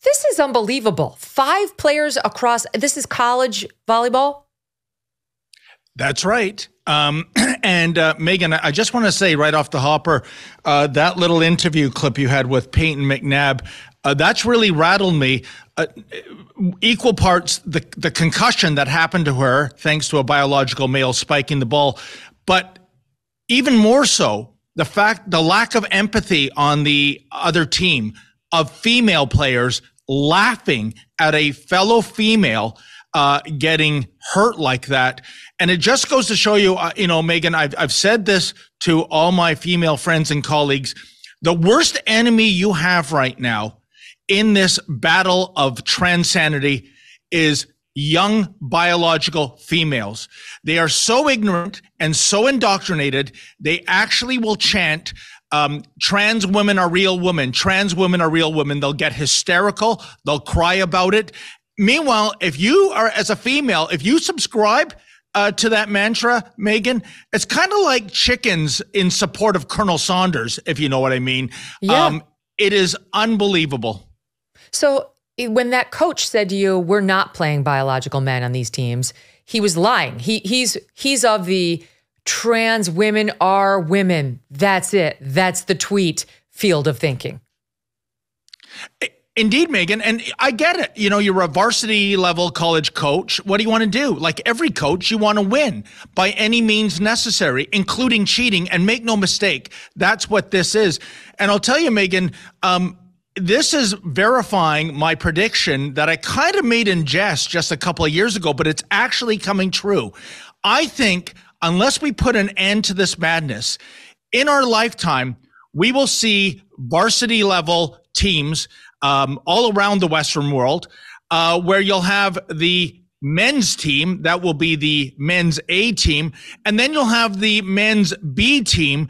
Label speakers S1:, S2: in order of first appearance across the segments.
S1: This is unbelievable. 5 players across, this is college volleyball?
S2: That's right. And Megyn, I just want to say right off the hopper, that little interview clip you had with Peyton McNabb, that's really rattled me. Equal parts the concussion that happened to her, thanks to a biological male spiking the ball, but even more so, the lack of empathy on the other team of female players laughing at a fellow female getting hurt like that. And it just goes to show you, Megyn, I've said this to all my female friends and colleagues. The worst enemy you have right now in this battle of transanity is young biological females. They are so ignorant and so indoctrinated, they actually will chant, trans women are real women. Trans women are real women. They'll get hysterical. They'll cry about it. Meanwhile, if you are, as a female, if you subscribe to that mantra, Megyn, it's kind of like chickens in support of Colonel Saunders, if you know what I mean.
S1: Yeah.
S2: It is unbelievable.
S1: So when that coach said to you, we're not playing biological men on these teams, he was lying. He's of the trans women are women. That's it. That's the tweet field of thinking.
S2: Indeed, Megyn. And I get it. You're a varsity level college coach. What do you want to do? Like every coach, you want to win by any means necessary, including cheating. And make no mistake, that's what this is. And I'll tell you, Megyn, this is verifying my prediction that I kind of made in jest just a couple of years ago, but it's actually coming true. I think unless we put an end to this madness, in our lifetime, we will see varsity level teams all around the Western world where you'll have the men's team, that will be the men's A team, and then you'll have the men's B team.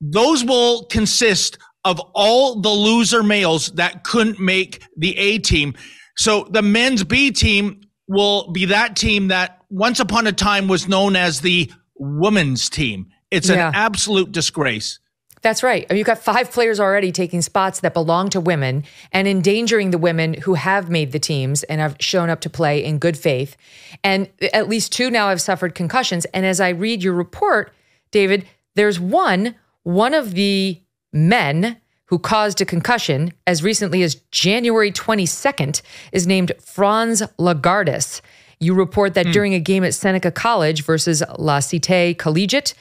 S2: Those will consist of all the loser males that couldn't make the A team. So the men's B team will be that team that once upon a time was known as the women's team. It's an absolute disgrace.
S1: That's right. You've got 5 players already taking spots that belong to women and endangering the women who have made the teams and have shown up to play in good faith. And at least 2 now have suffered concussions. And as I read your report, David, there's one of the men who caused a concussion as recently as January 22nd is named Franz Lagardis. You report that during a game at Seneca College versus La Cité Collegiate,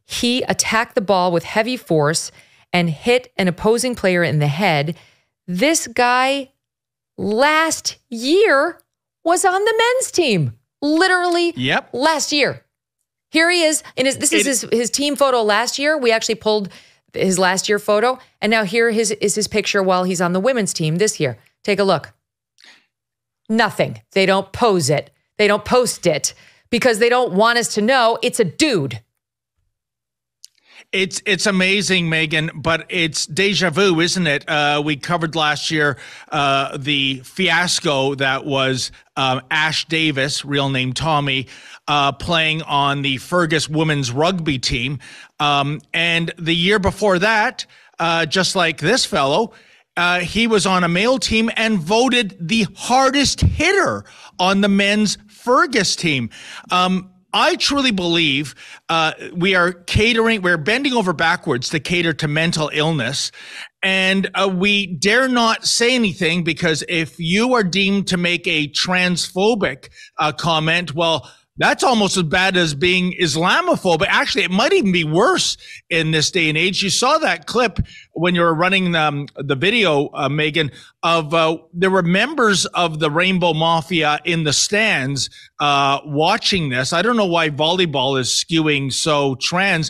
S1: he attacked the ball with heavy force and hit an opposing player in the head. This guy last year was on the men's team. Literally last year. Here he is. And this is his team photo last year. We actually pulled his last year photo. And now here is his picture while he's on the women's team this year. Take a look. Nothing. They don't pose it. They don't post it because they don't want us to know it's a dude.
S2: It's amazing, Megyn, but it's deja vu, isn't it? We covered last year the fiasco that was Ash Davis, real name Tommy, playing on the Fergus women's rugby team. And the year before that, just like this fellow, he was on a male team and voted the hardest hitter on the men's Fergus team. I truly believe we're bending over backwards to cater to mental illness. And we dare not say anything because if you are deemed to make a transphobic comment, well, that's almost as bad as being Islamophobic. Actually, it might even be worse in this day and age. You saw that clip when you were running the video, Megyn, of there were members of the Rainbow Mafia in the stands watching this. I don't know why volleyball is skewing so trans.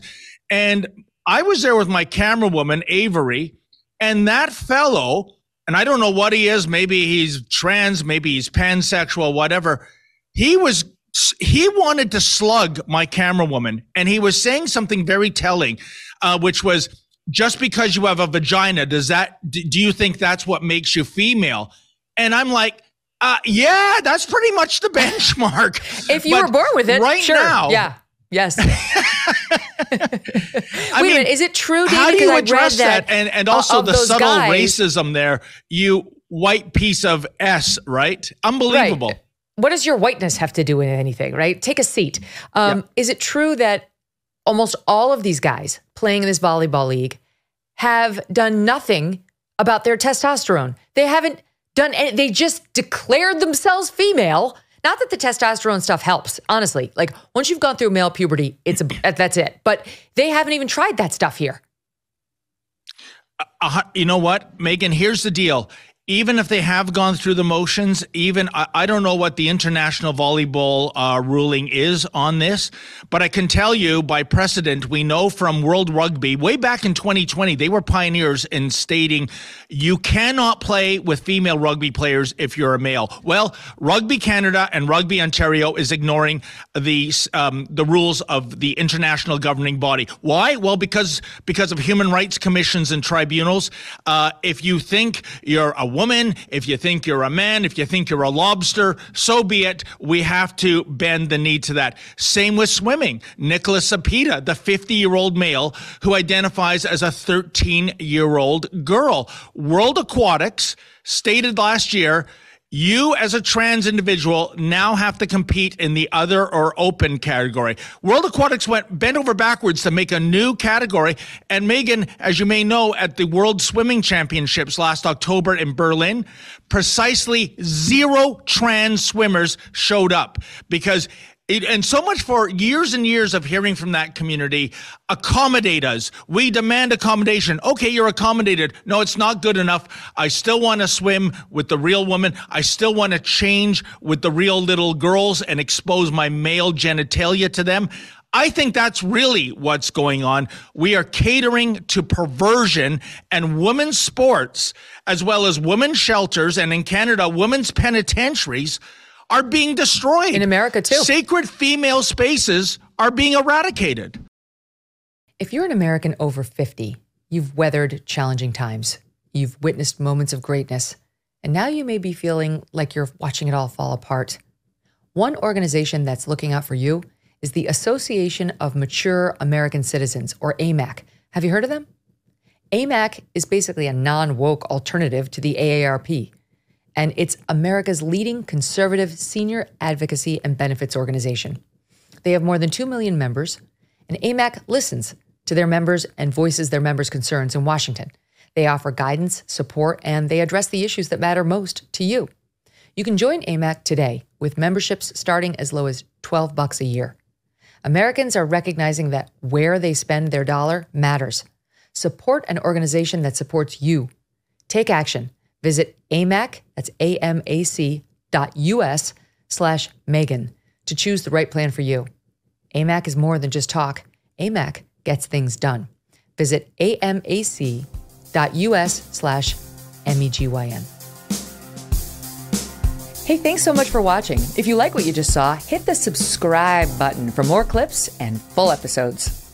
S2: And I was there with my camera woman, Avery, and that fellow, and I don't know what he is, maybe he's trans, maybe he's pansexual, whatever, he wanted to slug my camera woman, and he was saying something very telling, which was, just because you have a vagina, do you think that's what makes you female? And I'm like, yeah, that's pretty much the benchmark.
S1: If you were born with it,
S2: right
S1: sure.
S2: now.
S1: Yeah. Yes. Wait a minute. Is it true, David?
S2: How do you address that? And also the subtle racism there. white piece of S, right? Unbelievable.
S1: Right. What does your whiteness have to do with anything, right? Take a seat. Is it true that almost all of these guys playing in this volleyball league have done nothing about their testosterone? They haven't done any, they just declared themselves female. Not that the testosterone stuff helps, honestly. Like once you've gone through male puberty, that's it. But they haven't even tried that stuff here.
S2: You know what, Megyn, here's the deal. Even if they have gone through the motions, I don't know what the international volleyball ruling is on this, but I can tell you by precedent, we know from World Rugby, way back in 2020, they were pioneers in stating you cannot play with female rugby players if you're a male. Well, Rugby Canada and Rugby Ontario is ignoring the rules of the international governing body. Why? Well, because of human rights commissions and tribunals. If you think you're a woman, if you think you're a man, if you think you're a lobster, so be it. We have to bend the knee to that. Same with swimming. Nicholas Sapita, the 50-year-old male who identifies as a 13-year-old girl. World Aquatics stated last year, you as a trans individual now have to compete in the other or open category. World Aquatics went bent over backwards to make a new category. And Megyn, as you may know, at the World Swimming Championships last October in Berlin, precisely 0 trans swimmers showed up because and so much for years and years of hearing from that community, accommodate us. We demand accommodation. Okay, you're accommodated. No, it's not good enough. I still want to swim with the real woman. I still want to change with the real little girls and expose my male genitalia to them. I think that's really what's going on. We are catering to perversion, and women's sports, as well as women's shelters, and in Canada, women's penitentiaries are being destroyed.
S1: In America, too.
S2: Sacred female spaces are being eradicated.
S1: If you're an American over 50, you've weathered challenging times. You've witnessed moments of greatness. And now you may be feeling like you're watching it all fall apart. One organization that's looking out for you is the Association of Mature American Citizens, or AMAC. Have you heard of them? AMAC is basically a non-woke alternative to the AARP. And it's America's leading conservative senior advocacy and benefits organization. They have more than 2 million members, and AMAC listens to their members and voices their members' concerns in Washington. They offer guidance, support, and they address the issues that matter most to you. You can join AMAC today with memberships starting as low as $12 a year. Americans are recognizing that where they spend their dollar matters. Support an organization that supports you. Take action. Visit AMAC, that's AMAC.us/Megyn to choose the right plan for you. AMAC is more than just talk. AMAC gets things done. Visit AMAC.us/MEGYN. Hey, thanks so much for watching. If you like what you just saw, hit the subscribe button for more clips and full episodes.